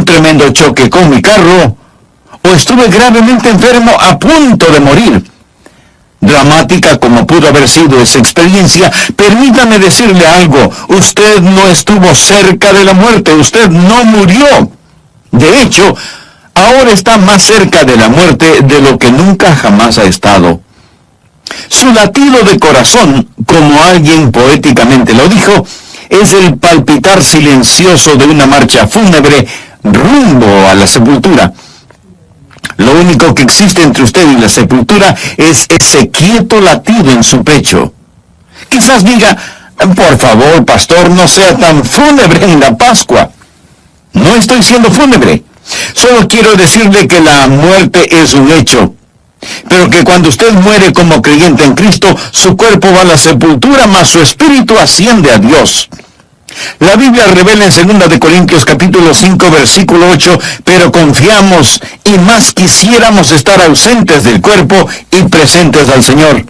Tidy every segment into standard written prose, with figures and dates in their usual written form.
tremendo choque con mi carro, o estuve gravemente enfermo a punto de morir. Dramática como pudo haber sido esa experiencia, permítame decirle algo: usted no estuvo cerca de la muerte, usted no murió. De hecho, ahora está más cerca de la muerte de lo que nunca jamás ha estado. Su latido de corazón, como alguien poéticamente lo dijo, es el palpitar silencioso de una marcha fúnebre rumbo a la sepultura. Lo único que existe entre usted y la sepultura es ese quieto latido en su pecho. Quizás diga: por favor, pastor, no sea tan fúnebre en la Pascua. No estoy siendo fúnebre. Solo quiero decirle que la muerte es un hecho, pero que cuando usted muere como creyente en Cristo, su cuerpo va a la sepultura, mas su espíritu asciende a Dios. La Biblia revela en 2 de Corintios capítulo 5 versículo 8, pero confiamos y más quisiéramos estar ausentes del cuerpo y presentes al Señor.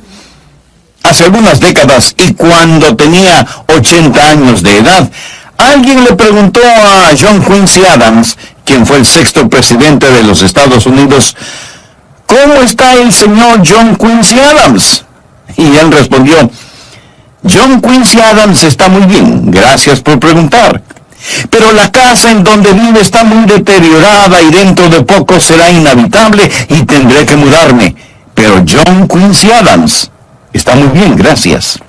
Hace algunas décadas, y cuando tenía 80 años de edad, alguien le preguntó a John Quincy Adams, quien fue el 6º presidente de los Estados Unidos: ¿cómo está el señor John Quincy Adams? Y él respondió: John Quincy Adams está muy bien, gracias por preguntar. Pero la casa en donde vive está muy deteriorada y dentro de poco será inhabitable y tendré que mudarme. Pero John Quincy Adams está muy bien, gracias.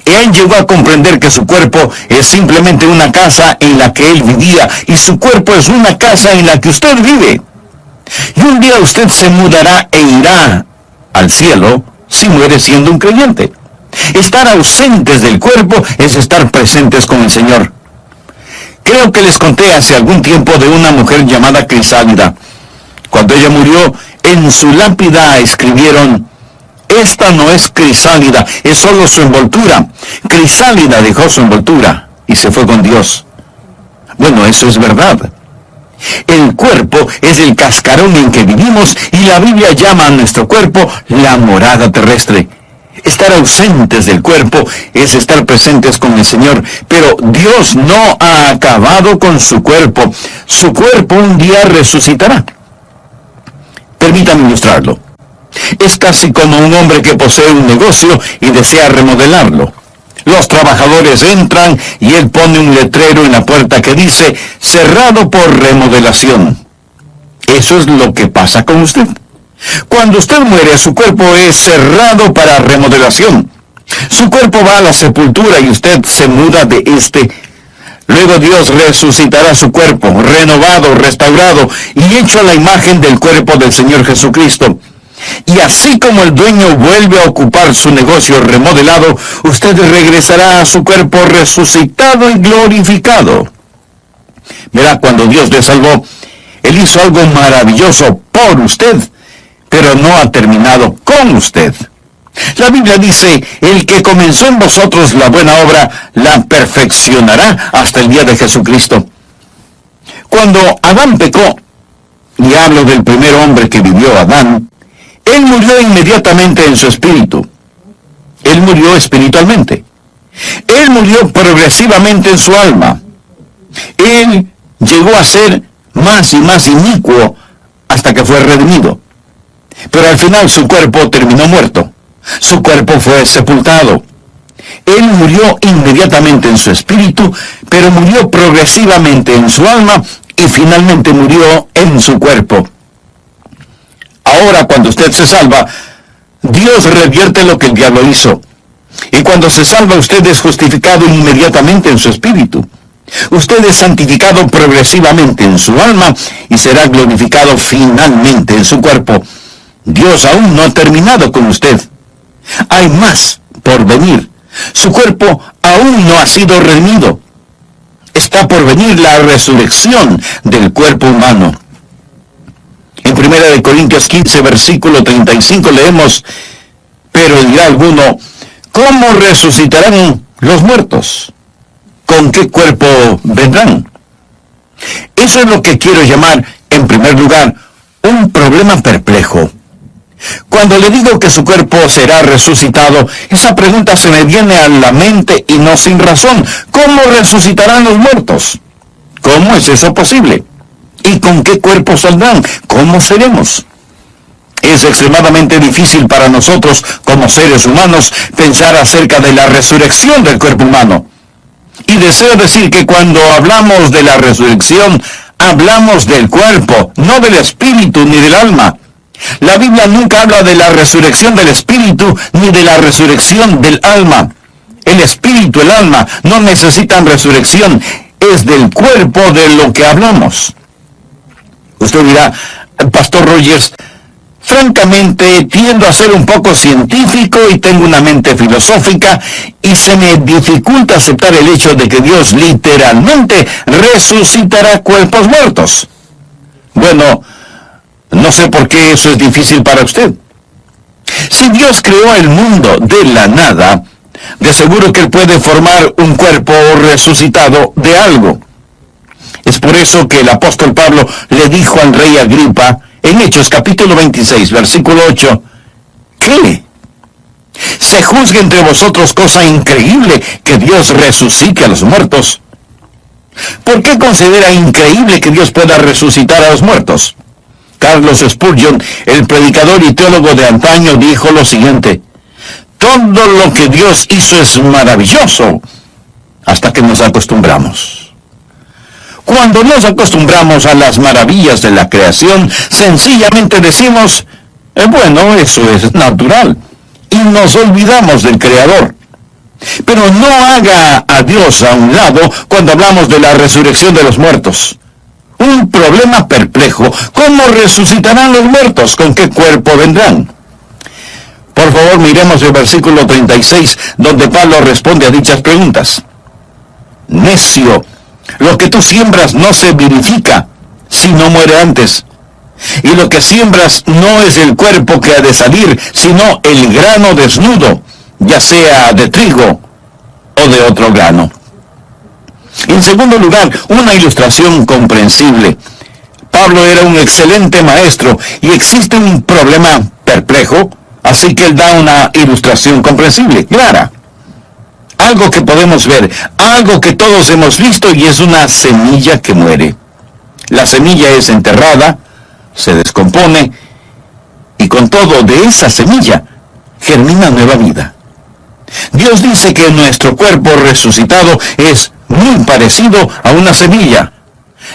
Él llegó a comprender que su cuerpo es simplemente una casa en la que él vivía, y su cuerpo es una casa en la que usted vive. Y un día usted se mudará e irá al cielo si muere siendo un creyente. Estar ausentes del cuerpo es estar presentes con el Señor. Creo que les conté hace algún tiempo de una mujer llamada Crisálida. Cuando ella murió, en su lápida escribieron: esta no es Crisálida, es solo su envoltura. Crisálida dejó su envoltura y se fue con Dios. Bueno, eso es verdad. El cuerpo es el cascarón en que vivimos, y la Biblia llama a nuestro cuerpo la morada terrestre. Estar ausentes del cuerpo es estar presentes con el Señor, pero Dios no ha acabado con su cuerpo. Su cuerpo un día resucitará. Permítame ilustrarlo. Es casi como un hombre que posee un negocio y desea remodelarlo. Los trabajadores entran y él pone un letrero en la puerta que dice: cerrado por remodelación. Eso es lo que pasa con usted. Cuando usted muere, su cuerpo es cerrado para remodelación. Su cuerpo va a la sepultura y usted se muda de este. Luego Dios resucitará su cuerpo, renovado, restaurado y hecho a la imagen del cuerpo del Señor Jesucristo. Y así como el dueño vuelve a ocupar su negocio remodelado, usted regresará a su cuerpo resucitado y glorificado. Verá, cuando Dios le salvó, Él hizo algo maravilloso por usted, pero no ha terminado con usted. La Biblia dice: el que comenzó en vosotros la buena obra, la perfeccionará hasta el día de Jesucristo. Cuando Adán pecó, y hablo del primer hombre que vivió, Adán, él murió inmediatamente en su espíritu. Él murió espiritualmente. Él murió progresivamente en su alma. Él llegó a ser más y más inicuo hasta que fue redimido. Pero al final su cuerpo terminó muerto. Su cuerpo fue sepultado. Él murió inmediatamente en su espíritu, pero murió progresivamente en su alma y finalmente murió en su cuerpo. Ahora, cuando usted se salva, Dios revierte lo que el diablo hizo. Y cuando se salva, usted es justificado inmediatamente en su espíritu. Usted es santificado progresivamente en su alma y será glorificado finalmente en su cuerpo. Dios aún no ha terminado con usted. Hay más por venir. Su cuerpo aún no ha sido redimido. Está por venir la resurrección del cuerpo humano. En 1 Corintios 15, versículo 35 leemos: pero dirá alguno: ¿cómo resucitarán los muertos? ¿Con qué cuerpo vendrán? Eso es lo que quiero llamar, en primer lugar, un problema perplejo. Cuando le digo que su cuerpo será resucitado, esa pregunta se me viene a la mente y no sin razón. ¿Cómo resucitarán los muertos? ¿Cómo es eso posible? ¿Y con qué cuerpo saldrán? ¿Cómo seremos? Es extremadamente difícil para nosotros, como seres humanos, pensar acerca de la resurrección del cuerpo humano. Y deseo decir que cuando hablamos de la resurrección, hablamos del cuerpo, no del espíritu ni del alma. La Biblia nunca habla de la resurrección del espíritu ni de la resurrección del alma. El espíritu, el alma, no necesitan resurrección. Es del cuerpo de lo que hablamos. Usted dirá, Pastor Rogers, francamente tiendo a ser un poco científico y tengo una mente filosófica y se me dificulta aceptar el hecho de que Dios literalmente resucitará cuerpos muertos. Bueno, no sé por qué eso es difícil para usted. Si Dios creó el mundo de la nada, de seguro que Él puede formar un cuerpo resucitado de algo. Es por eso que el apóstol Pablo le dijo al rey Agripa, en Hechos capítulo 26, versículo 8, ¿qué? ¿Se juzga entre vosotros cosa increíble que Dios resucite a los muertos? ¿Por qué considera increíble que Dios pueda resucitar a los muertos? Carlos Spurgeon, el predicador y teólogo de antaño, dijo lo siguiente: todo lo que Dios hizo es maravilloso hasta que nos acostumbramos. Cuando nos acostumbramos a las maravillas de la creación, sencillamente decimos, bueno, eso es natural, y nos olvidamos del Creador. Pero no haga a Dios a un lado cuando hablamos de la resurrección de los muertos. Un problema perplejo: ¿cómo resucitarán los muertos? ¿Con qué cuerpo vendrán? Por favor, miremos el versículo 36, donde Pablo responde a dichas preguntas. Necio, lo que tú siembras no se vivifica si no muere antes. Y lo que siembras no es el cuerpo que ha de salir, sino el grano desnudo, ya sea de trigo o de otro grano. En segundo lugar, una ilustración comprensible. Pablo era un excelente maestro y existe un problema perplejo, así que él da una ilustración comprensible, clara. Algo que podemos ver, algo que todos hemos visto, y es una semilla que muere. La semilla es enterrada, se descompone, y con todo, de esa semilla germina nueva vida. Dios dice que nuestro cuerpo resucitado es muy parecido a una semilla.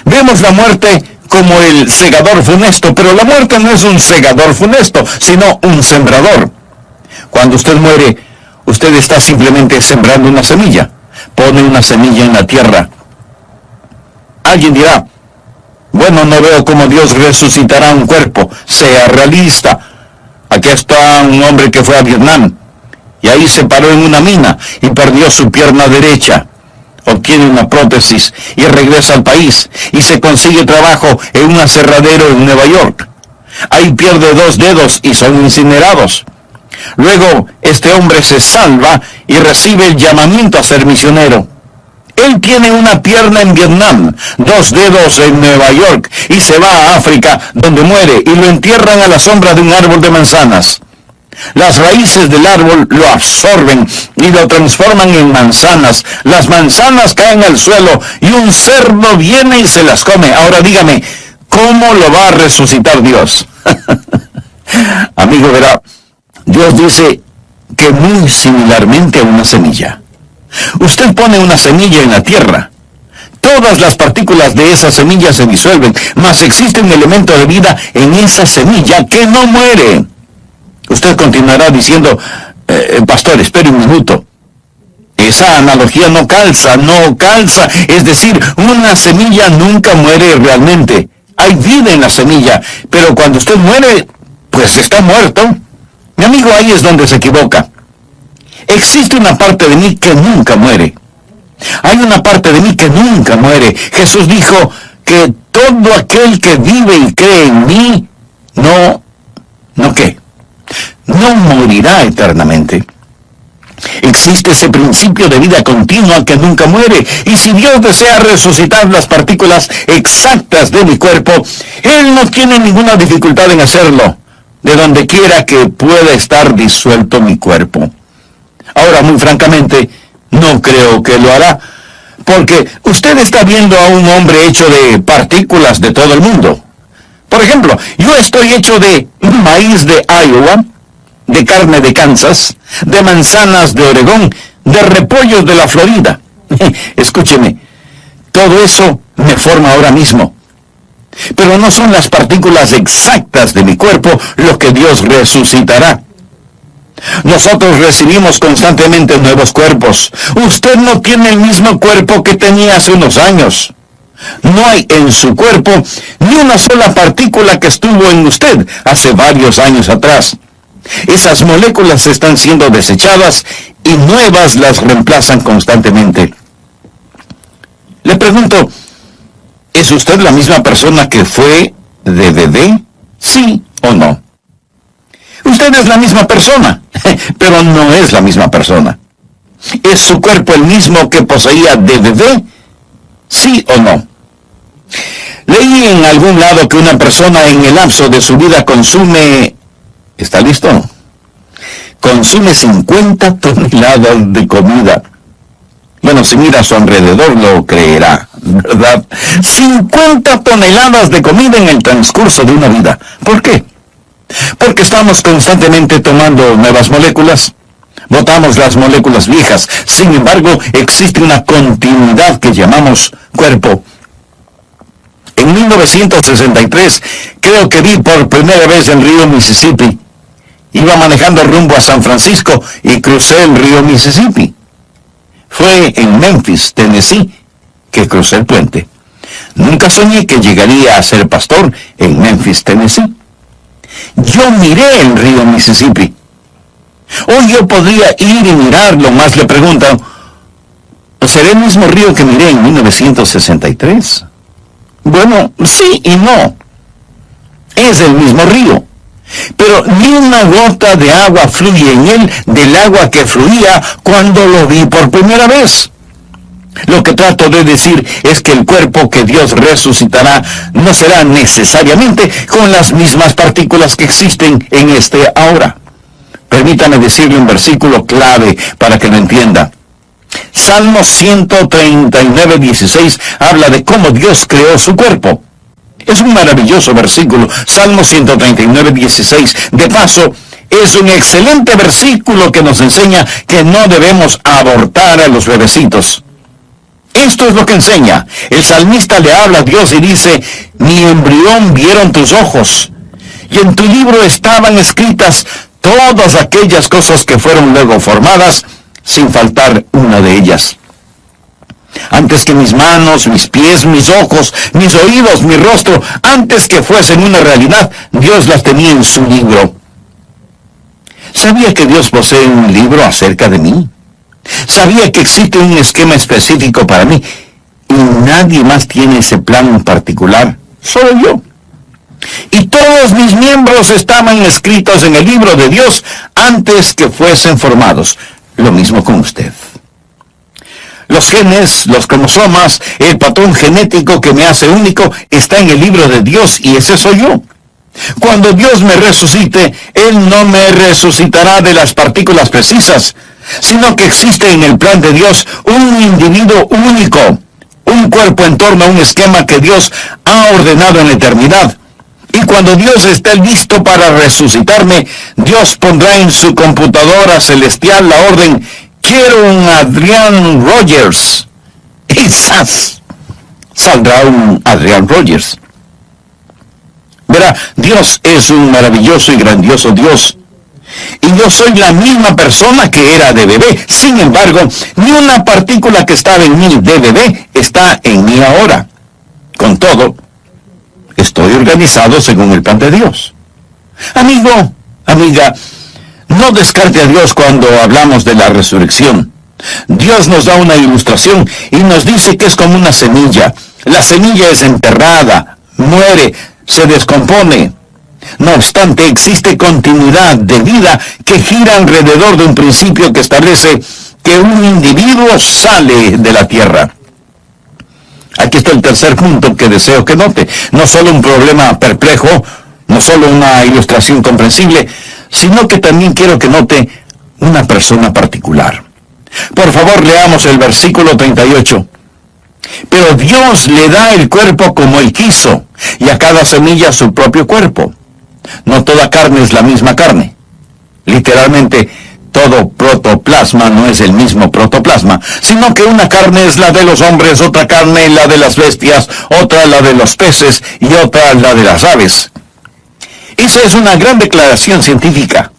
Vemos la muerte como el segador funesto, pero la muerte no es un segador funesto, sino un sembrador. Cuando usted muere, usted está simplemente sembrando una semilla. Pone una semilla en la tierra. Alguien dirá, bueno, no veo cómo Dios resucitará un cuerpo. Sea realista. Aquí está un hombre que fue a Vietnam, y ahí se paró en una mina y perdió su pierna derecha. Obtiene una prótesis y regresa al país y se consigue trabajo en un aserradero en Nueva York. Ahí pierde 2 dedos y son incinerados. Luego, este hombre se salva y recibe el llamamiento a ser misionero. Él tiene una pierna en Vietnam, 2 dedos en Nueva York, y se va a África, donde muere, y lo entierran a la sombra de un árbol de manzanas. Las raíces del árbol lo absorben y lo transforman en manzanas. Las manzanas caen al suelo y un cerdo viene y se las come. Ahora dígame, ¿cómo lo va a resucitar Dios? Amigo, verá, Dios dice que muy similarmente a una semilla. Usted pone una semilla en la tierra. Todas las partículas de esa semilla se disuelven, mas existe un elemento de vida en esa semilla que no muere. Usted continuará diciendo, pastor, espere un minuto. Esa analogía no calza. Es decir, una semilla nunca muere realmente. Hay vida en la semilla, pero cuando usted muere, pues está muerto. Mi amigo, ahí es donde se equivoca. Existe una parte de mí que nunca muere. Hay una parte de mí que nunca muere. Jesús dijo que todo aquel que vive y cree en mí, no morirá eternamente. Existe ese principio de vida continua que nunca muere, y si Dios desea resucitar las partículas exactas de mi cuerpo, Él no tiene ninguna dificultad en hacerlo, de donde quiera que pueda estar disuelto mi cuerpo. Ahora, muy francamente, no creo que lo hará, Porque usted está viendo a un hombre hecho de partículas de todo el mundo. Por ejemplo, yo estoy hecho de maíz de Iowa, de carne de Kansas, de manzanas de Oregón, de repollos de la Florida. Escúcheme, todo eso me forma ahora mismo. Pero no son las partículas exactas de mi cuerpo lo que Dios resucitará. Nosotros recibimos constantemente nuevos cuerpos. Usted no tiene el mismo cuerpo que tenía hace unos años. No hay en su cuerpo ni una sola partícula que estuvo en usted hace varios años atrás. Esas moléculas están siendo desechadas y nuevas las reemplazan constantemente. Le pregunto, ¿es usted la misma persona que fue de bebé? ¿Sí o no? Usted es la misma persona, pero no es la misma persona. ¿Es su cuerpo el mismo que poseía de bebé? ¿Sí o no? Leí en algún lado que una persona en el lapso de su vida consume... ¿Está listo? Consume 50 toneladas de comida. Bueno, si mira a su alrededor lo creerá, ¿verdad? 50 toneladas de comida en el transcurso de una vida. ¿Por qué? Porque estamos constantemente tomando nuevas moléculas. Botamos las moléculas viejas. Sin embargo, existe una continuidad que llamamos cuerpo. En 1963, creo que vi por primera vez el río Mississippi. Iba manejando rumbo a San Francisco y crucé el río Mississippi. Fue en Memphis, Tennessee, que crucé el puente. Nunca soñé que llegaría a ser pastor en Memphis, Tennessee. Yo miré el río Mississippi. Hoy yo podría ir y mirarlo, más le preguntan, ¿será el mismo río que miré en 1963? Bueno, sí y no. Es el mismo río. Pero ni una gota de agua fluye en él del agua que fluía cuando lo vi por primera vez. Lo que trato de decir es que el cuerpo que Dios resucitará no será necesariamente con las mismas partículas que existen en este ahora. Permítame decirle un versículo clave para que lo entienda. Salmo 139, 16 habla de cómo Dios creó su cuerpo. Es un maravilloso versículo, Salmo 139, 16. De paso, es un excelente versículo que nos enseña que no debemos abortar a los bebecitos. Esto es lo que enseña. El salmista le habla a Dios y dice, mi embrión vieron tus ojos, y en tu libro estaban escritas todas aquellas cosas que fueron luego formadas, sin faltar una de ellas. Antes que mis manos, mis pies, mis ojos, mis oídos, mi rostro, antes que fuesen una realidad, Dios las tenía en su libro. ¿Sabía que Dios posee un libro acerca de mí? ¿Sabía que existe un esquema específico para mí? Y nadie más tiene ese plan en particular, solo yo. Y todos mis miembros estaban escritos en el libro de Dios antes que fuesen formados. Lo mismo con usted. Los genes, los cromosomas, el patrón genético que me hace único está en el libro de Dios y ese soy yo. Cuando Dios me resucite, Él no me resucitará de las partículas precisas, sino que existe en el plan de Dios un individuo único, un cuerpo en torno a un esquema que Dios ha ordenado en la eternidad. Y cuando Dios esté listo para resucitarme, Dios pondrá en su computadora celestial la orden, quiero un Adrian Rogers. Y ¡zas! Saldrá un Adrian Rogers. Verá, Dios es un maravilloso y grandioso Dios. Y yo soy la misma persona que era de bebé. Sin embargo, ni una partícula que estaba en mí de bebé está en mí ahora. Con todo, estoy organizado según el plan de Dios. Amigo, amiga, no descarte a Dios cuando hablamos de la resurrección. Dios nos da una ilustración y nos dice que es como una semilla. La semilla es enterrada, muere, se descompone. No obstante, existe continuidad de vida que gira alrededor de un principio que establece que un individuo sale de la tierra. Aquí está el tercer punto que deseo que note. No solo un problema perplejo, no solo una ilustración comprensible, sino que también quiero que note una persona particular. Por favor, leamos el versículo 38. Pero Dios le da el cuerpo como Él quiso, y a cada semilla su propio cuerpo. No toda carne es la misma carne. Literalmente, todo protoplasma no es el mismo protoplasma, sino que una carne es la de los hombres, otra carne la de las bestias, otra la de los peces y otra la de las aves. Esa es una gran declaración científica.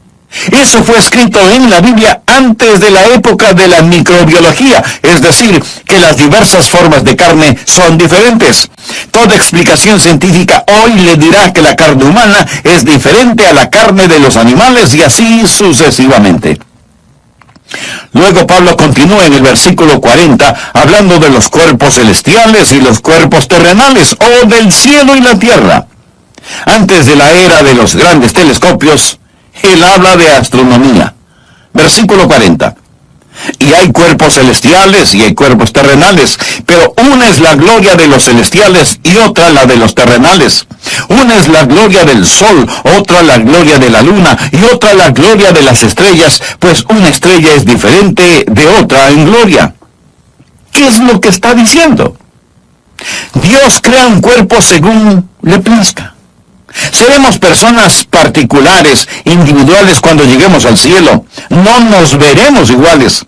Eso fue escrito en la Biblia antes de la época de la microbiología, es decir, que las diversas formas de carne son diferentes. Toda explicación científica hoy le dirá que la carne humana es diferente a la carne de los animales y así sucesivamente. Luego Pablo continúa en el versículo 40 hablando de los cuerpos celestiales y los cuerpos terrenales, o del cielo y la tierra. Antes de la era de los grandes telescopios, él habla de astronomía. Versículo 40. Y hay cuerpos celestiales y hay cuerpos terrenales, pero una es la gloria de los celestiales y otra la de los terrenales. Una es la gloria del sol, otra la gloria de la luna y otra la gloria de las estrellas, pues una estrella es diferente de otra en gloria. ¿Qué es lo que está diciendo? Dios crea un cuerpo según le plazca. Seremos personas particulares, individuales cuando lleguemos al cielo. No nos veremos iguales.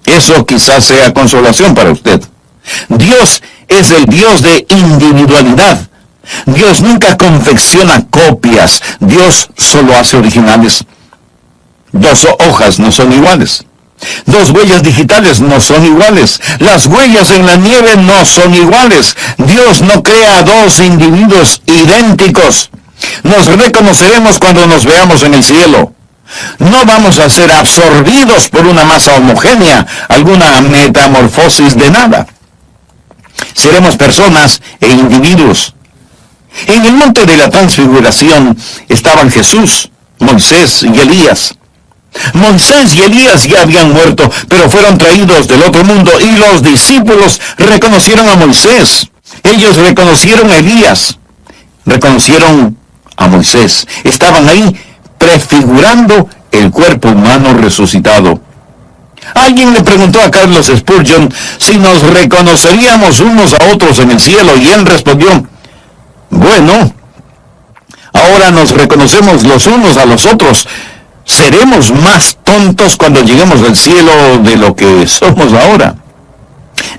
Eso quizás sea consolación para usted. Dios es el Dios de individualidad. Dios nunca confecciona copias. Dios solo hace originales. 2 hojas no son iguales. 2 huellas digitales no son iguales. Las huellas en la nieve no son iguales. Dios no crea 2 individuos idénticos. Nos reconoceremos cuando nos veamos en el cielo. No vamos a ser absorbidos por una masa homogénea, alguna metamorfosis de nada. Seremos personas e individuos. En el monte de la transfiguración estaban Jesús, Moisés y Elías. Moisés y Elías ya habían muerto, pero fueron traídos del otro mundo, y los discípulos reconocieron a Moisés. Ellos reconocieron a Elías, reconocieron a Moisés. Estaban ahí prefigurando el cuerpo humano resucitado. Alguien le preguntó a Carlos Spurgeon si nos reconoceríamos unos a otros en el cielo, y él respondió: bueno, ahora nos reconocemos los unos a los otros. ¿Seremos más tontos cuando lleguemos al cielo de lo que somos ahora?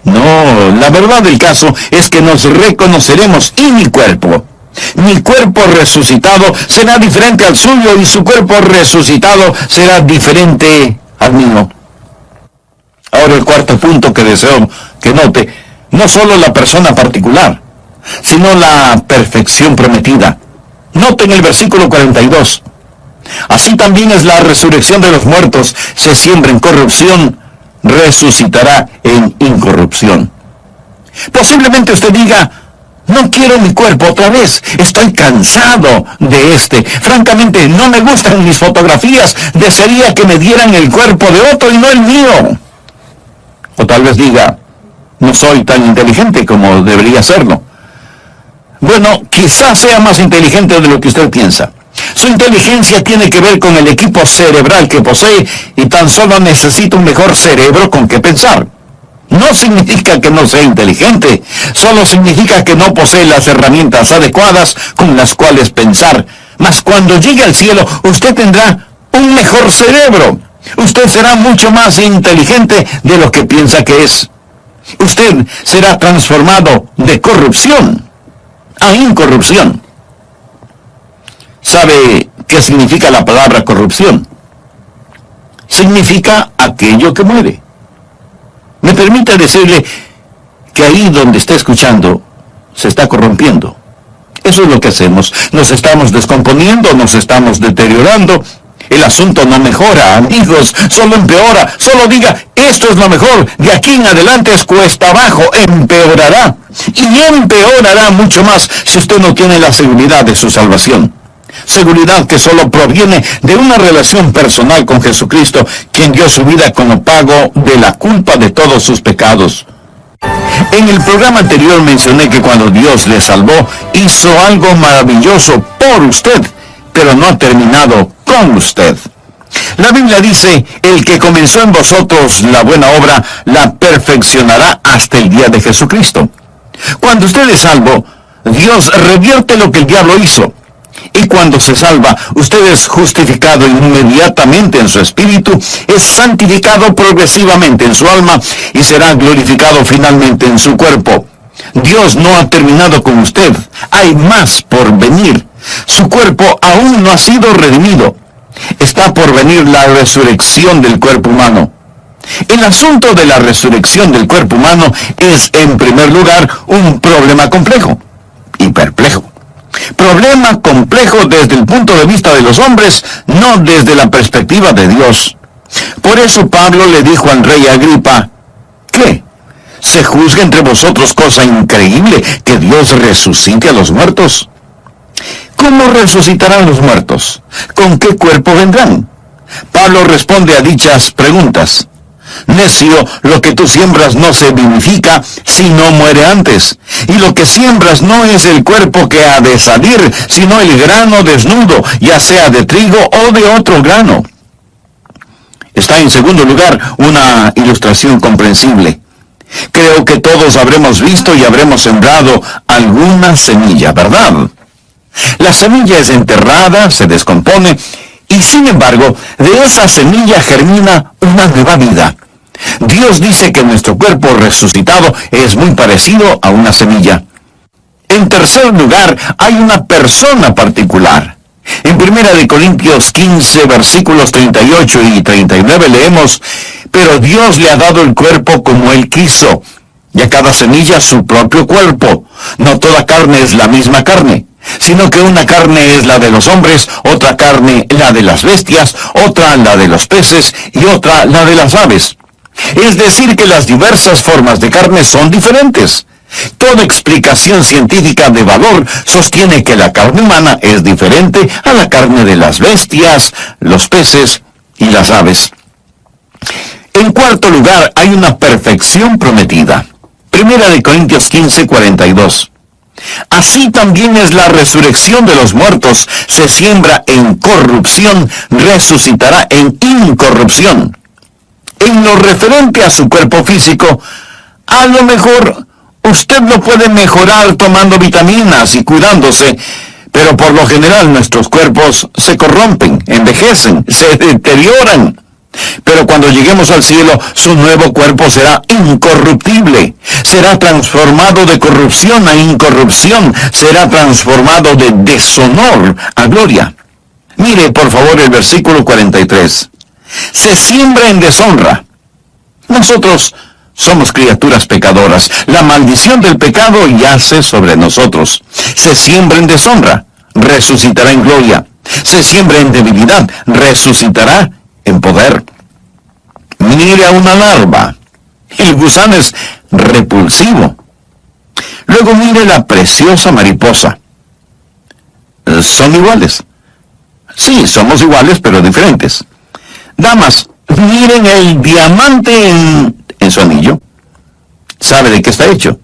No, la verdad del caso es que nos reconoceremos, y mi cuerpo resucitado será diferente al suyo, y su cuerpo resucitado será diferente al mío. Ahora el cuarto punto que deseo que note, no solo la persona particular, sino la perfección prometida. Noten el versículo 42. Así también es la resurrección de los muertos. Se siembra en corrupción, resucitará en incorrupción. Posiblemente usted diga: no quiero mi cuerpo otra vez, estoy cansado de este. Francamente, no me gustan mis fotografías, desearía que me dieran el cuerpo de otro y no el mío. O tal vez diga: no soy tan inteligente como debería serlo. Bueno, quizás sea más inteligente de lo que usted piensa. Su inteligencia tiene que ver con el equipo cerebral que posee, y tan solo necesita un mejor cerebro con que pensar. No significa que no sea inteligente, solo significa que no posee las herramientas adecuadas con las cuales pensar. Mas cuando llegue al cielo, usted tendrá un mejor cerebro. Usted será mucho más inteligente de lo que piensa que es. Usted será transformado de corrupción a incorrupción. ¿Sabe qué significa la palabra corrupción? Significa aquello que muere. Me permite decirle que ahí donde está escuchando se está corrompiendo. Eso es lo que hacemos. Nos estamos descomponiendo, nos estamos deteriorando. El asunto no mejora, amigos, solo empeora. Solo diga: esto es lo mejor, de aquí en adelante es cuesta abajo. Empeorará. Y empeorará mucho más si usted no tiene la seguridad de su salvación. Seguridad que solo proviene de una relación personal con Jesucristo, quien dio su vida como pago de la culpa de todos sus pecados. En el programa anterior mencioné que cuando Dios le salvó, hizo algo maravilloso por usted, pero no ha terminado con usted. La Biblia dice, el que comenzó en vosotros la buena obra, la perfeccionará hasta el día de Jesucristo. Cuando usted es salvo, Dios revierte lo que el diablo hizo. Y cuando se salva, usted es justificado inmediatamente en su espíritu, es santificado progresivamente en su alma y será glorificado finalmente en su cuerpo. Dios no ha terminado con usted, hay más por venir. Su cuerpo aún no ha sido redimido. Está por venir la resurrección del cuerpo humano. El asunto de la resurrección del cuerpo humano es, en primer lugar, un problema complejo y perplejo. Problema complejo desde el punto de vista de los hombres, no desde la perspectiva de Dios. Por eso Pablo le dijo al rey Agripa, ¿qué? ¿Se juzga entre vosotros cosa increíble que Dios resucite a los muertos? ¿Cómo resucitarán los muertos? ¿Con qué cuerpo vendrán? Pablo responde a dichas preguntas. Necio, lo que tú siembras no se vivifica, sino muere antes. Y lo que siembras no es el cuerpo que ha de salir, sino el grano desnudo, ya sea de trigo o de otro grano. Está en segundo lugar una ilustración comprensible. Creo que todos habremos visto y habremos sembrado alguna semilla, ¿verdad? La semilla es enterrada, se descompone, y sin embargo, de esa semilla germina una nueva vida. Dios dice que nuestro cuerpo resucitado es muy parecido a una semilla. En tercer lugar, hay una persona particular. En 1 Corintios 15, versículos 38 y 39 leemos, pero Dios le ha dado el cuerpo como Él quiso, y a cada semilla su propio cuerpo. No toda carne es la misma carne, sino que una carne es la de los hombres, otra carne la de las bestias, otra la de los peces y otra la de las aves. Es decir, que las diversas formas de carne son diferentes. Toda explicación científica de valor sostiene que la carne humana es diferente a la carne de las bestias, los peces y las aves. En cuarto lugar, hay una perfección prometida. 1 Corintios 15, 42. Así también es la resurrección de los muertos. Se siembra en corrupción, resucitará en incorrupción. En lo referente a su cuerpo físico, a lo mejor usted lo puede mejorar tomando vitaminas y cuidándose, pero por lo general nuestros cuerpos se corrompen, envejecen, se deterioran. Pero cuando lleguemos al cielo, su nuevo cuerpo será incorruptible. Será transformado de corrupción a incorrupción. Será transformado de deshonor a gloria. Mire, por favor, el versículo 43. Se siembra en deshonra. Nosotros somos criaturas pecadoras. La maldición del pecado yace sobre nosotros. Se siembra en deshonra, resucitará en gloria. Se siembra en debilidad, resucitará en poder. Mire a una larva. El gusano es repulsivo. Luego mire la preciosa mariposa. Son iguales. Sí, somos iguales, pero diferentes. Damas, miren el diamante en su anillo. ¿Sabe de qué está hecho?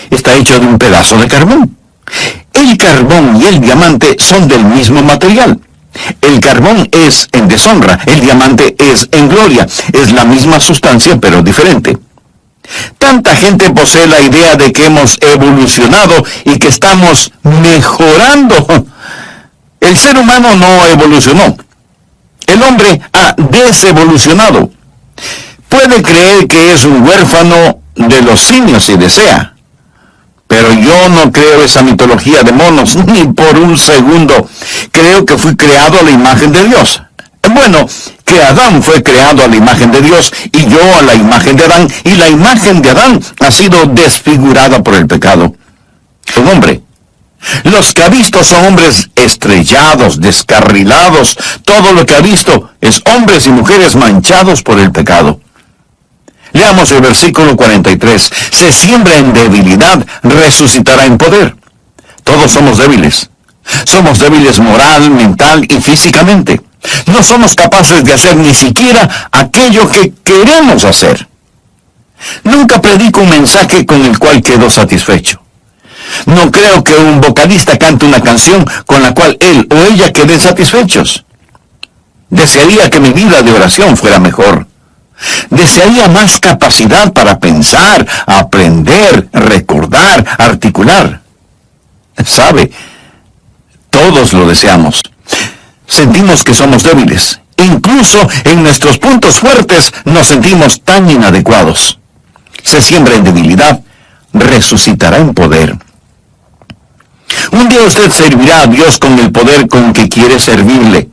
Está hecho de un pedazo de carbón. El carbón y el diamante son del mismo material. El carbón es en deshonra, el diamante es en gloria. Es la misma sustancia, pero diferente. Tanta gente posee la idea de que hemos evolucionado y que estamos mejorando. El ser humano no evolucionó. El hombre ha desevolucionado. Puede creer que es un huérfano de los simios si desea. Pero yo no creo esa mitología de monos, ni por un segundo. Creo que fui creado a la imagen de Dios. Bueno, que Adán fue creado a la imagen de Dios, y yo a la imagen de Adán, y la imagen de Adán ha sido desfigurada por el pecado. Un hombre. Los que ha visto son hombres estrellados, descarrilados. Todo lo que ha visto es hombres y mujeres manchados por el pecado. Leamos el versículo 43. Se siembra en debilidad, resucitará en poder. Todos somos débiles. Somos débiles moral, mental y físicamente. No somos capaces de hacer ni siquiera aquello que queremos hacer. Nunca predico un mensaje con el cual quedo satisfecho. No creo que un vocalista cante una canción con la cual él o ella queden satisfechos. Desearía que mi vida de oración fuera mejor. Desearía más capacidad para pensar, aprender, recordar, articular. ¿Sabe? Todos lo deseamos. Sentimos que somos débiles. Incluso en nuestros puntos fuertes nos sentimos tan inadecuados. Se siembra en debilidad, resucitará en poder. Un día usted servirá a Dios con el poder con que quiere servirle.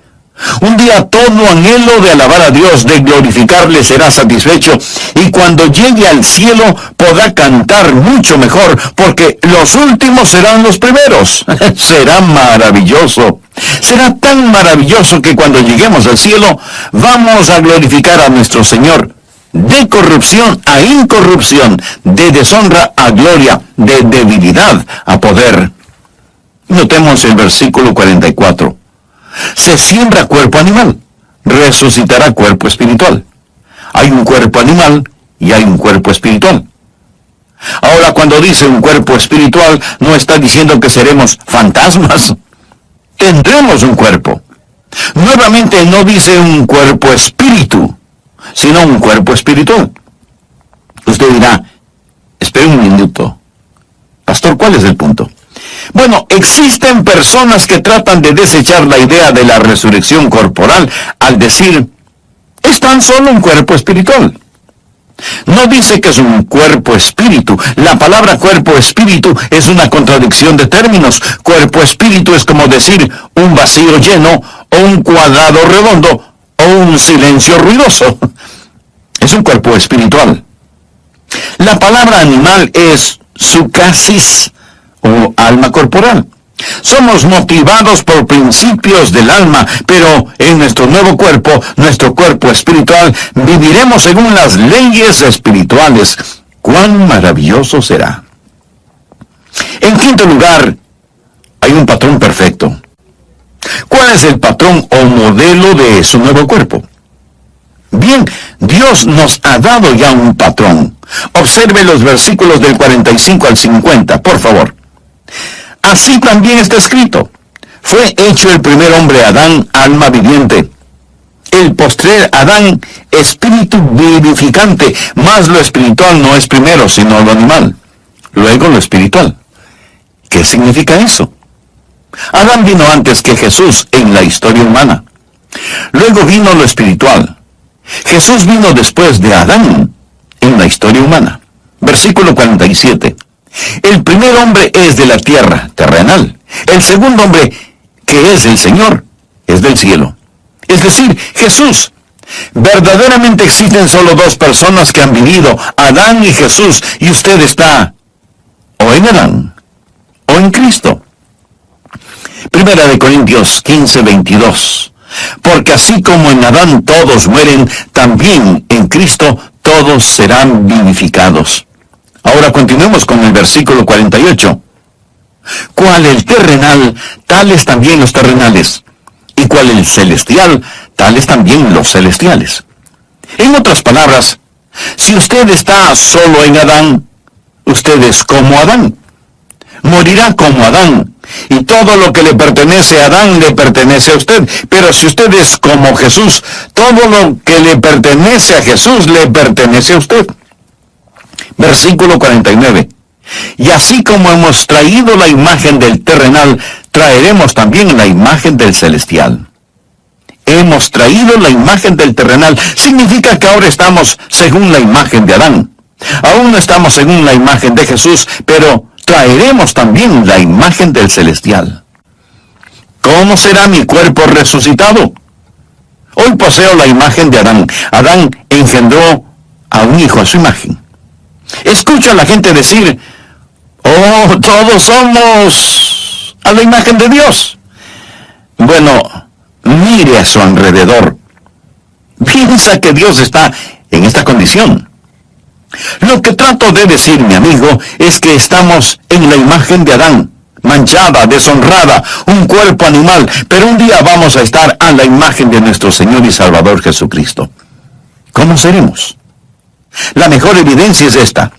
Un día todo anhelo de alabar a Dios, de glorificarle, será satisfecho, y cuando llegue al cielo podrá cantar mucho mejor, porque los últimos serán los primeros. Será maravilloso. Será tan maravilloso que cuando lleguemos al cielo vamos a glorificar a nuestro Señor, de corrupción a incorrupción, de deshonra a gloria, de debilidad a poder. Notemos el versículo 44. Se siembra cuerpo animal, resucitará cuerpo espiritual. Hay un cuerpo animal y hay un cuerpo espiritual. Ahora, cuando dice un cuerpo espiritual, no está diciendo que seremos fantasmas. Tendremos un cuerpo. Nuevamente no dice un cuerpo espíritu, sino un cuerpo espiritual. Usted dirá, espere un minuto. Pastor, ¿cuál es el punto? Bueno, existen personas que tratan de desechar la idea de la resurrección corporal al decir, es tan solo un cuerpo espiritual. No dice que es un cuerpo espíritu. La palabra cuerpo espíritu es una contradicción de términos. Cuerpo espíritu es como decir un vacío lleno, o un cuadrado redondo, o un silencio ruidoso. Es un cuerpo espiritual. La palabra animal es sucasis, o alma corporal. Somos motivados por principios del alma, pero en nuestro nuevo cuerpo, nuestro cuerpo espiritual, viviremos según las leyes espirituales. ¡Cuán maravilloso será! En quinto lugar, hay un patrón perfecto. ¿Cuál es el patrón o modelo de su nuevo cuerpo? Bien, Dios nos ha dado ya un patrón. Observe los versículos del 45 al 50, por favor. Así también está escrito: fue hecho el primer hombre Adán, alma viviente. El postrer Adán, espíritu vivificante. Mas lo espiritual no es primero, sino lo animal. Luego lo espiritual. ¿Qué significa eso? Adán vino antes que Jesús en la historia humana. Luego vino lo espiritual. Jesús vino después de Adán en la historia humana. Versículo 47. El primer hombre es de la tierra, terrenal. El segundo hombre, que es el Señor, es del cielo. Es decir, Jesús. Verdaderamente existen solo dos personas que han vivido, Adán y Jesús, y usted está o en Adán o en Cristo. Primera de Corintios 15:22. Porque así como en Adán todos mueren, también en Cristo todos serán vivificados. Ahora continuemos con el versículo 48. Cual el terrenal, tales también los terrenales. Y cual el celestial, tales también los celestiales. En otras palabras, si usted está solo en Adán, usted es como Adán. Morirá como Adán. Y todo lo que le pertenece a Adán le pertenece a usted. Pero si usted es como Jesús, todo lo que le pertenece a Jesús le pertenece a usted. Versículo 49. Y así como hemos traído la imagen del terrenal, traeremos también la imagen del celestial. Hemos traído la imagen del terrenal. Significa que ahora estamos según la imagen de Adán. Aún no estamos según la imagen de Jesús, pero traeremos también la imagen del celestial. ¿Cómo será mi cuerpo resucitado? Hoy poseo la imagen de Adán. Adán engendró a un hijo a su imagen. Escucho a la gente decir, oh, todos somos a la imagen de Dios. Bueno, mire a su alrededor. Piensa que Dios está en esta condición. Lo que trato de decir, mi amigo, es que estamos en la imagen de Adán, manchada, deshonrada, un cuerpo animal, pero un día vamos a estar a la imagen de nuestro Señor y Salvador Jesucristo. ¿Cómo seremos? La mejor evidencia es esta: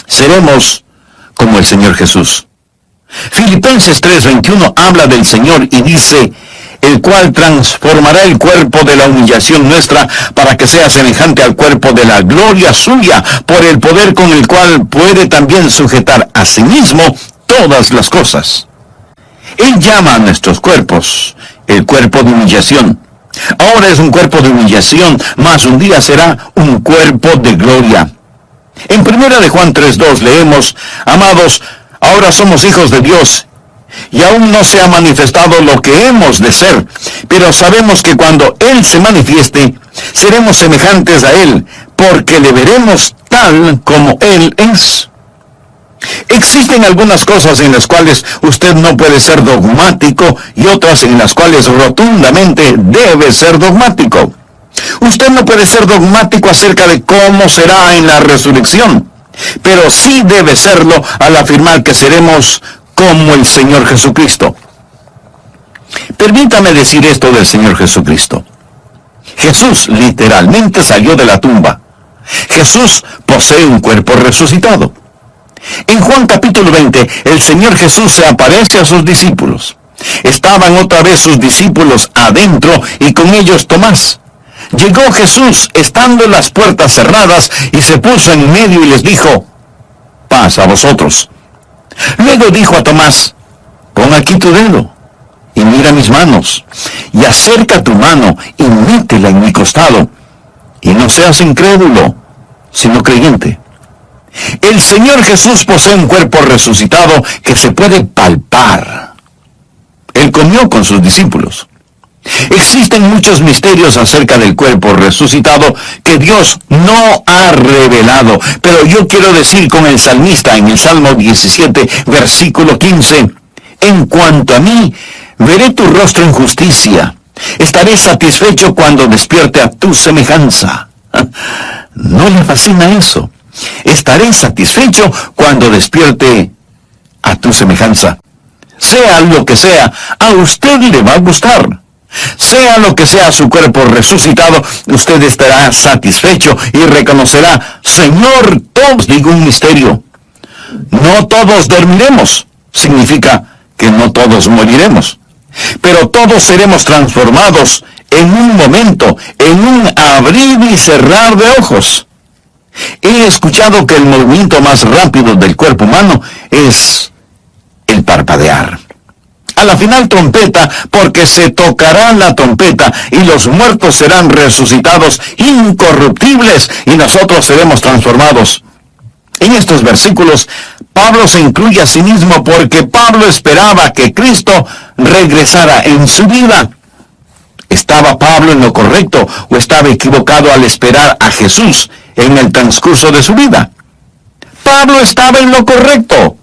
seremos como el Señor Jesús. Filipenses 3:21 habla del Señor y dice, el cual transformará el cuerpo de la humillación nuestra para que sea semejante al cuerpo de la gloria suya, por el poder con el cual puede también sujetar a sí mismo todas las cosas. Él llama a nuestros cuerpos el cuerpo de humillación. Ahora es un cuerpo de humillación, mas un día será un cuerpo de gloria. En 1 de Juan 3:2 leemos: amados, ahora somos hijos de Dios, y aún no se ha manifestado lo que hemos de ser, pero sabemos que cuando Él se manifieste, seremos semejantes a Él, porque le veremos tal como Él es. Existen algunas cosas en las cuales usted no puede ser dogmático y otras en las cuales rotundamente debe ser dogmático. Usted no puede ser dogmático acerca de cómo será en la resurrección, pero sí debe serlo al afirmar que seremos como el Señor Jesucristo. Permítame decir esto del Señor Jesucristo. Jesús literalmente salió de la tumba. Jesús posee un cuerpo resucitado. En Juan capítulo 20, el Señor Jesús se aparece a sus discípulos. Estaban otra vez sus discípulos adentro y con ellos Tomás. Llegó Jesús estando las puertas cerradas y se puso en medio y les dijo: paz a vosotros. Luego dijo a Tomás: pon aquí tu dedo y mira mis manos, y acerca tu mano y métela en mi costado, y no seas incrédulo, sino creyente. El Señor Jesús posee un cuerpo resucitado que se puede palpar. Él comió con sus discípulos. Existen muchos misterios acerca del cuerpo resucitado que Dios no ha revelado, pero yo quiero decir con el salmista en el Salmo 17, versículo 15, en cuanto a mí, veré tu rostro en justicia, estaré satisfecho cuando despierte a tu semejanza. ¿No le fascina eso? Estaré satisfecho cuando despierte a tu semejanza. Sea lo que sea, a usted le va a gustar. Sea lo que sea su cuerpo resucitado, usted estará satisfecho y reconocerá: Señor, todos, digo un misterio, no todos dormiremos. Significa que no todos moriremos, pero todos seremos transformados en un momento, en un abrir y cerrar de ojos. He escuchado que el movimiento más rápido del cuerpo humano es el parpadear. A la final trompeta, porque se tocará la trompeta y los muertos serán resucitados incorruptibles y nosotros seremos transformados. En estos versículos, Pablo se incluye a sí mismo porque Pablo esperaba que Cristo regresara en su vida. ¿Estaba Pablo en lo correcto o estaba equivocado al esperar a Jesús en el transcurso de su vida? Pablo estaba en lo correcto.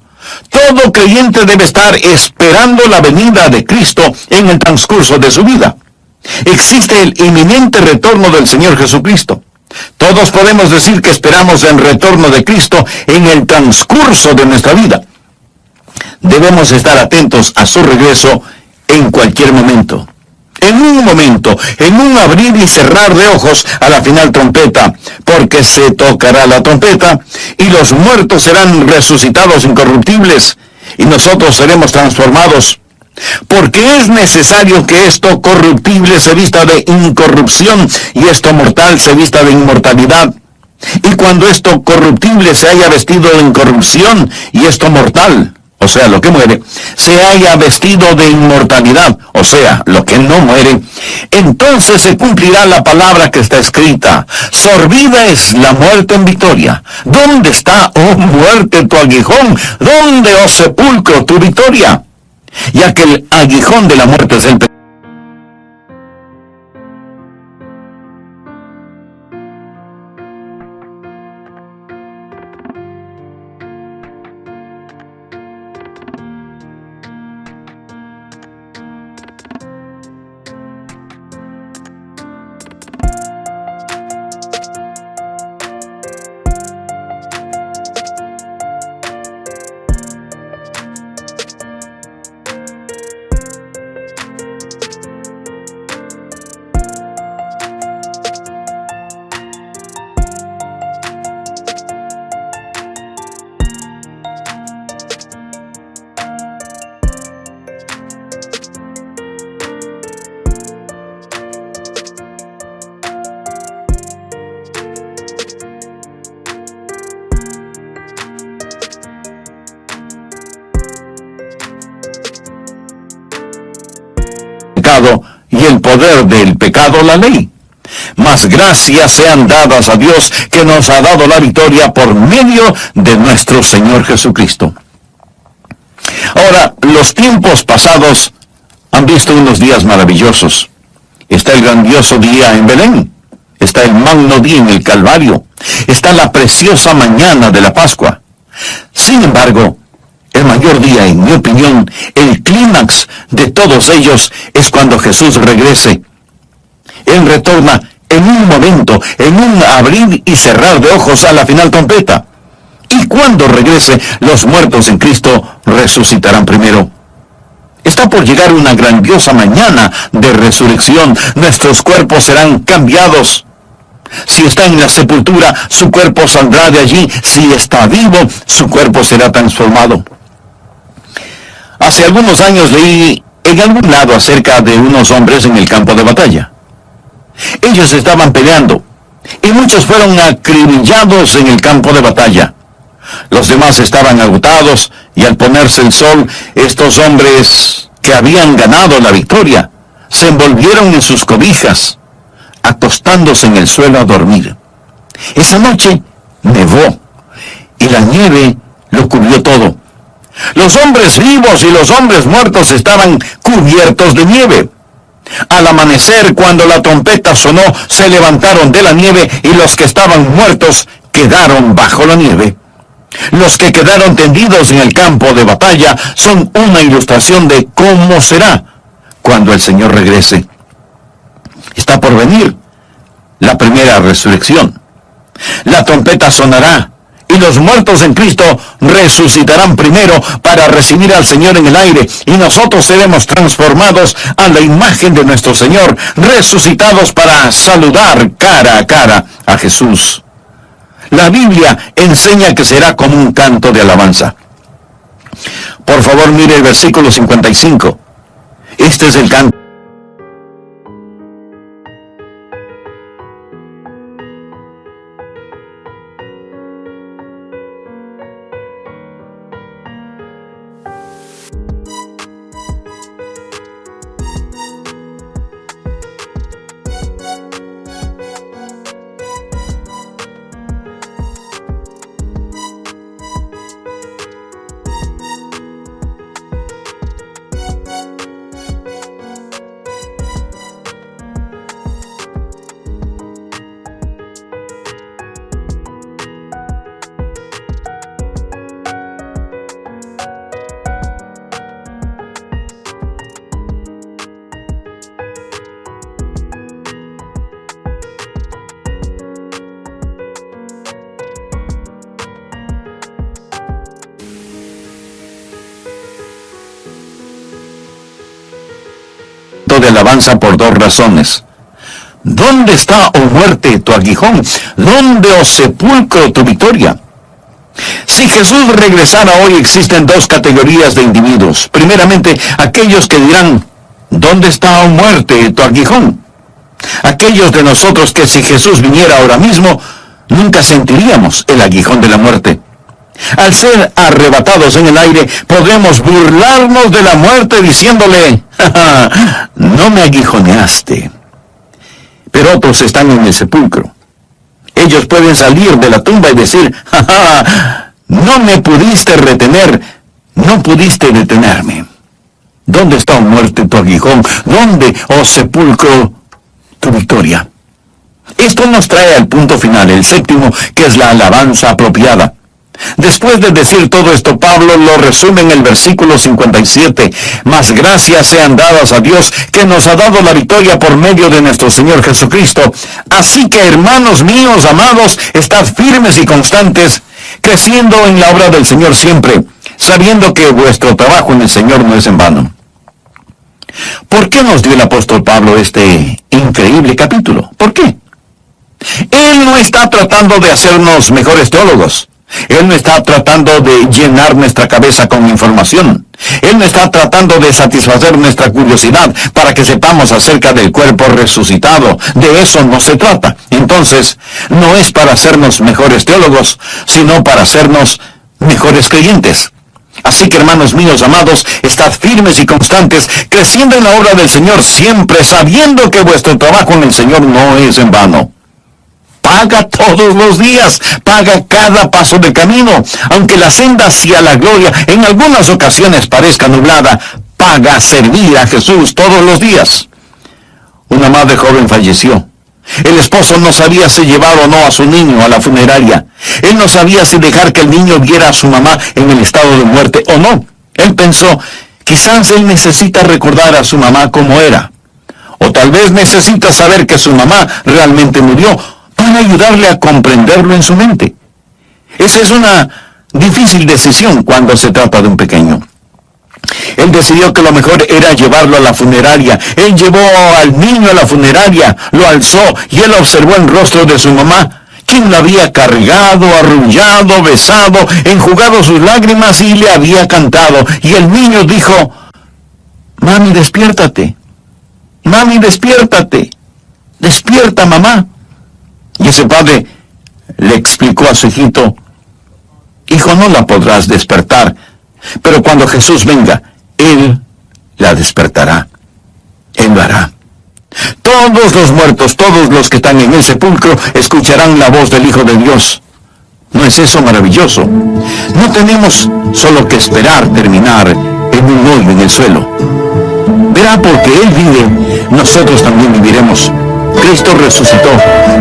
Todo creyente debe estar esperando la venida de Cristo en el transcurso de su vida. Existe el inminente retorno del Señor Jesucristo. Todos podemos decir que esperamos el retorno de Cristo en el transcurso de nuestra vida. Debemos estar atentos a su regreso en cualquier momento. En un momento, en un abrir y cerrar de ojos a la final trompeta, porque se tocará la trompeta y los muertos serán resucitados incorruptibles y nosotros seremos transformados. Porque es necesario que esto corruptible se vista de incorrupción y esto mortal se vista de inmortalidad. Y cuando esto corruptible se haya vestido de incorrupción y esto mortal, o sea, lo que muere, se haya vestido de inmortalidad, o sea, lo que no muere, entonces se cumplirá la palabra que está escrita: sorbida es la muerte en victoria. ¿Dónde está, oh muerte, tu aguijón? ¿Dónde, oh sepulcro, tu victoria? Ya que el aguijón de la muerte es el pecado. pecado, y el poder del pecado, la ley. Mas gracias sean dadas a Dios, que nos ha dado la victoria por medio de nuestro Señor Jesucristo. Ahora, los tiempos pasados han visto unos días maravillosos. Está el grandioso día en Belén, está el magno día en el Calvario, está la preciosa mañana de la Pascua. Sin embargo, el mayor día, en mi opinión, el clímax de todos ellos, es cuando Jesús regrese. Él retorna en un momento, en un abrir y cerrar de ojos a la final trompeta. Y cuando regrese, los muertos en Cristo resucitarán primero. Está por llegar una grandiosa mañana de resurrección. Nuestros cuerpos serán cambiados. Si está en la sepultura, su cuerpo saldrá de allí. Si está vivo, su cuerpo será transformado. Hace algunos años leí en algún lado acerca de unos hombres en el campo de batalla. Ellos estaban peleando, y muchos fueron acribillados en el campo de batalla. Los demás estaban agotados, y al ponerse el sol, estos hombres que habían ganado la victoria, se envolvieron en sus cobijas, acostándose en el suelo a dormir. Esa noche nevó, y la nieve lo cubrió todo. Los hombres vivos y los hombres muertos estaban cubiertos de nieve. Al amanecer, cuando la trompeta sonó, se levantaron de la nieve, y los que estaban muertos quedaron bajo la nieve. Los que quedaron tendidos en el campo de batalla son una ilustración de cómo será cuando el Señor regrese. Está por venir la primera resurrección. La trompeta sonará, y los muertos en Cristo resucitarán primero para recibir al Señor en el aire, y nosotros seremos transformados a la imagen de nuestro Señor, resucitados para saludar cara a cara a Jesús. La Biblia enseña que será como un canto de alabanza. Por favor, mire el versículo 55. Este es el canto de alabanza por dos razones. ¿Dónde está, oh muerte, tu aguijón? ¿Dónde, oh sepulcro, tu victoria? Si Jesús regresara hoy, existen dos categorías de individuos. Primeramente, aquellos que dirán, ¿dónde está, oh muerte, tu aguijón? Aquellos de nosotros que si Jesús viniera ahora mismo, nunca sentiríamos el aguijón de la muerte. Al ser arrebatados en el aire, podremos burlarnos de la muerte diciéndole, ¡ja, ja! No me aguijoneaste. Pero otros están en el sepulcro. Ellos pueden salir de la tumba y decir, ¡ja, ja! No me pudiste retener, no pudiste detenerme. ¿Dónde está, oh muerte, tu aguijón? ¿Dónde, oh sepulcro, tu victoria? Esto nos trae al punto final, el séptimo, que es la alabanza apropiada. Después de decir todo esto, Pablo lo resume en el versículo 57. Mas gracias sean dadas a Dios, que nos ha dado la victoria por medio de nuestro Señor Jesucristo. Así que, hermanos míos amados, estad firmes y constantes, creciendo en la obra del Señor siempre, sabiendo que vuestro trabajo en el Señor no es en vano. ¿Por qué nos dio el apóstol Pablo este increíble capítulo? ¿Por qué? Él no está tratando de hacernos mejores teólogos. Él no está tratando de llenar nuestra cabeza con información. Él no está tratando de satisfacer nuestra curiosidad para que sepamos acerca del cuerpo resucitado. De eso no se trata. Entonces, no es para hacernos mejores teólogos, sino para hacernos mejores creyentes. Así que, hermanos míos amados, estad firmes y constantes, creciendo en la obra del Señor siempre, sabiendo que vuestro trabajo en el Señor no es en vano. Paga todos los días, paga cada paso de camino, aunque la senda hacia la gloria en algunas ocasiones parezca nublada, paga servir a Jesús todos los días. Una madre joven falleció. El esposo no sabía si llevar o no a su niño a la funeraria. Él no sabía si dejar que el niño viera a su mamá en el estado de muerte o no. Él pensó, quizás él necesita recordar a su mamá como era. O tal vez necesita saber que su mamá realmente murió para ayudarle a comprenderlo en su mente. Esa es una difícil decisión cuando se trata de un pequeño. Él decidió que lo mejor era llevarlo a la funeraria. Él llevó al niño a la funeraria, lo alzó y él observó el rostro de su mamá, quien lo había cargado, arrullado, besado, enjugado sus lágrimas y le había cantado. Y el niño dijo, mami, despiértate. Mami, despiértate. Despierta, mamá. Y ese padre le explicó a su hijito, hijo, no la podrás despertar, pero cuando Jesús venga, Él la despertará. Él lo hará. Todos los muertos, todos los que están en el sepulcro, escucharán la voz del Hijo de Dios. ¿No es eso maravilloso? No tenemos solo que esperar terminar en un hoyo en el suelo. Verá, porque Él vive, nosotros también viviremos. Cristo resucitó,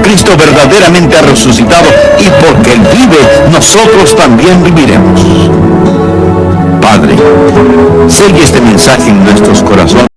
Cristo verdaderamente ha resucitado, y porque Él vive, nosotros también viviremos. Padre, selle este mensaje en nuestros corazones.